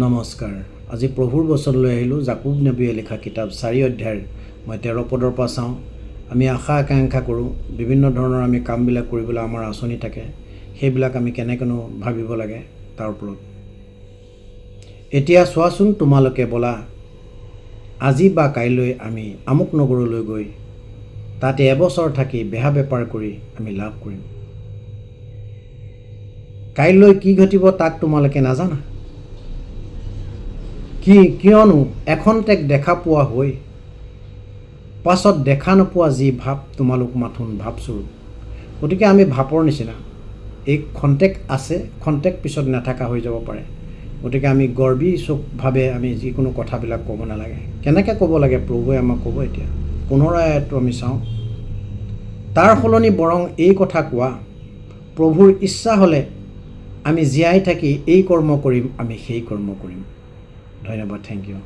নমস্কাৰ। আজি প্ৰভুৰ বচন লৈ আহিলোঁ জাকুব নবীয়ে লিখা কিতাপ 4 অধ্যায়ৰ মই 13 পদৰ পৰা চাওঁ। আমি আশা আকাংক্ষা কৰোঁ বিভিন্ন ধৰণৰ আমি কামবিলাক কৰিবলৈ আমাৰ আঁচনি থাকে, সেইবিলাক আমি কেনেকৈনো ভাবিব লাগে তাৰ ওপৰত। এতিয়া চোৱাচোন, তোমালোকে বলা আজি বা কাইলৈ আমি আমুক নগৰলৈ গৈ তাতে এবছৰ থাকি বেহা বেপাৰ কৰি আমি লাভ কৰিম। কাইলৈ কি ঘটিব তাক তোমালোকে নাজানা। কিয়নো এখন্তেক দেখা পোৱা হৈ পাছত দেখা নোপোৱা যি ভাৱ তোমালোক মাথোন ভাৱস্বৰূপ। গতিকে আমি ভাপৰ নিচিনা, এই খন্তেক আছে, খন্তেক পিছত নাথাকা হৈ যাব পাৰে। গতিকে আমি গৰ্বীভাৱে আমি যিকোনো কথাবিলাক ক'ব নালাগে। কেনেকৈ ক'ব লাগে প্ৰভুৱে আমাক ক'ব। এতিয়া 15 আয়াতটো আমি চাওঁ। তাৰ সলনি বৰং এই কথা কোৱা, প্ৰভুৰ ইচ্ছা হ'লে আমি জীয়াই থাকি এই কৰ্ম কৰিম, আমি সেই কৰ্ম কৰিম। ধন্যবাদ, থেংক ইউ।